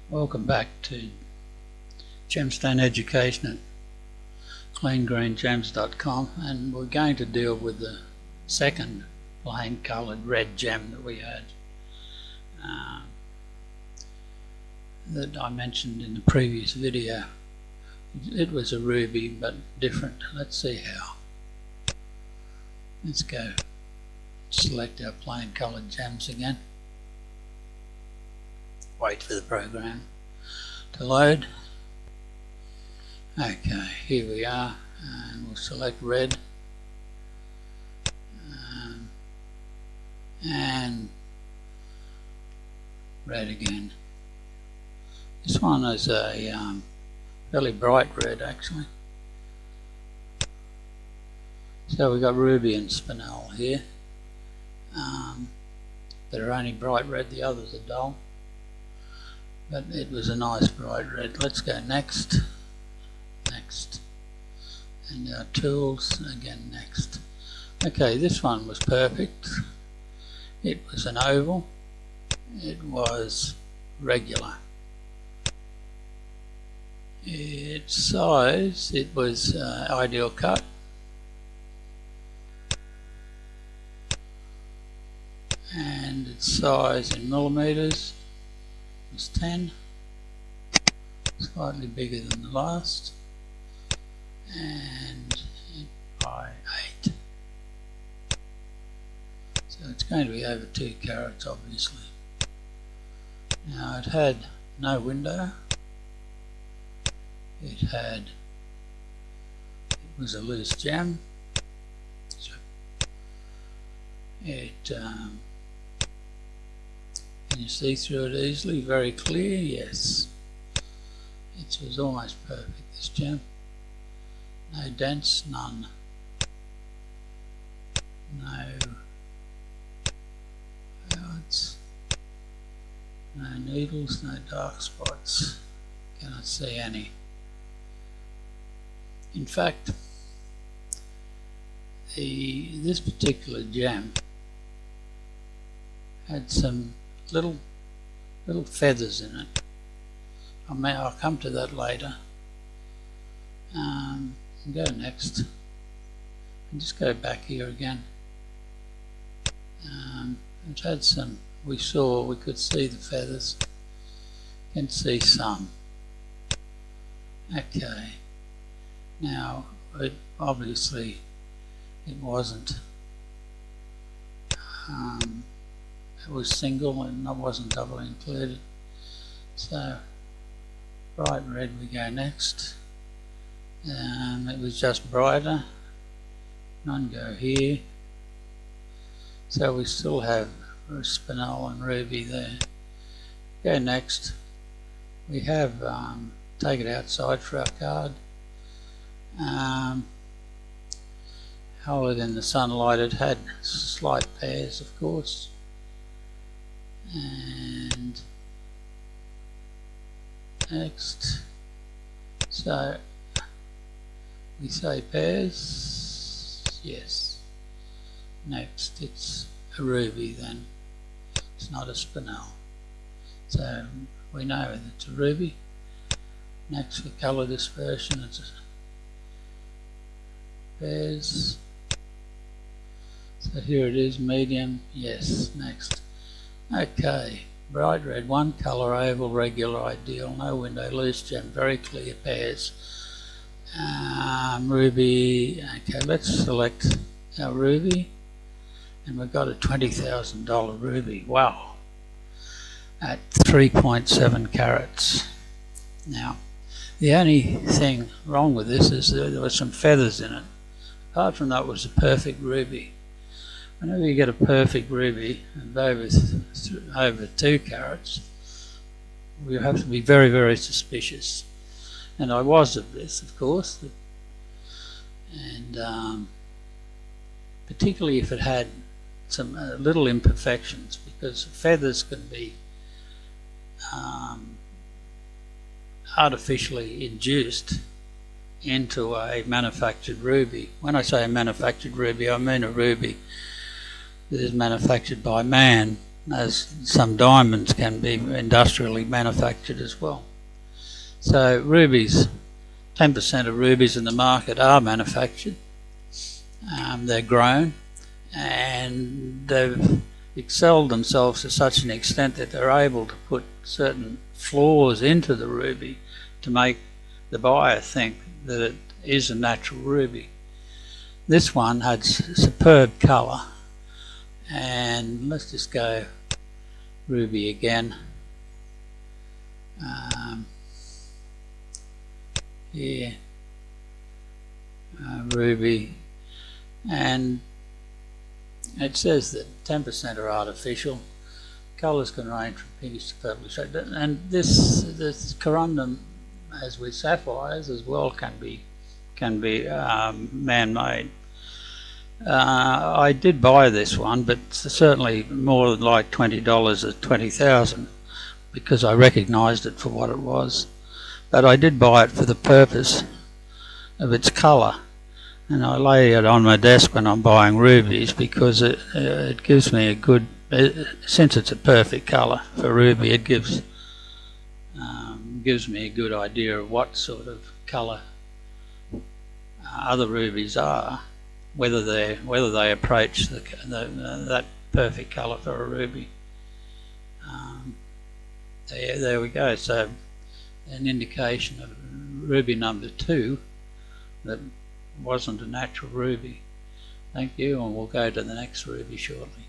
Welcome back to Gemstone Education at cleangreengems.com, and we're going to deal with the second plain coloured red gem that we had that I mentioned in the previous video. It was a ruby but different. Let's see how. Let's go select our plain coloured gems again. Wait for the program to load. Okay, here we are, and we'll select red and red again. This one is a fairly bright red actually. So we've got ruby and spinel here that are only bright red, the others are dull. But it was a nice bright red. Let's go next, next, and our tools again next. Okay, this one was perfect. It was an oval. It was regular. Its size, it was ideal cut. And its size in millimeters was 10, slightly bigger than the last, and by 8. So it's going to be over 2 carats obviously. Now it had no window. It was a loose gem. So can you see through it easily? Very clear, yes. It was almost perfect, this gem. No dents, none. No clouds. No needles, no dark spots. Cannot see any. In fact, this particular gem had some little feathers in it. I'll come to that later. Go next and just go back here again. It had some, we could see the feathers. You can see some. Okay, now obviously it wasn't it was single and it wasn't double included. So bright red we go next. It was just brighter. None go here. So we still have spinel and ruby there. Go next. We have take it outside for our card. Hold it in the sunlight. It had slight pairs, of course. And next, so we say pairs, yes. Next, it's a ruby then, it's not a spinel. So we know that it's a ruby. Next, for colour dispersion, it's pairs. So here it is, medium, yes. Next. Okay, bright red, one colour, oval, regular, ideal, no window, loose gem, very clear pairs. Ruby, okay, let's select our ruby, and we've got a $20,000 ruby, wow, at 3.7 carats. Now, the only thing wrong with this is there were some feathers in it. Apart from that, it was a perfect ruby. Whenever you get a perfect ruby of over 2 carats, you have to be very, very suspicious. And I was of this, of course. And particularly if it had some little imperfections, because feathers can be artificially induced into a manufactured ruby. When I say a manufactured ruby, I mean a ruby that is manufactured by man as some diamonds can be industrially manufactured as well. So rubies, 10% of rubies in the market are manufactured. They're grown, and they've excelled themselves to such an extent that they're able to put certain flaws into the ruby to make the buyer think that it is a natural ruby. This one had superb colour, and let's just go ruby again. Here, ruby, and it says that 10% are artificial. Colours can range from pinkish to purplish, and this corundum, as with sapphires as well, can be man-made. I did buy this one, but certainly more than like $20 at 20,000, because I recognised it for what it was. But I did buy it for the purpose of its colour, and I lay it on my desk when I'm buying rubies because it gives me a good, since it's a perfect colour for ruby, it gives me a good idea of what sort of colour other rubies are, whether they approach that perfect colour for a ruby. There we go. So an indication of ruby number 2 that wasn't a natural ruby. Thank you, and we'll go to the next ruby shortly.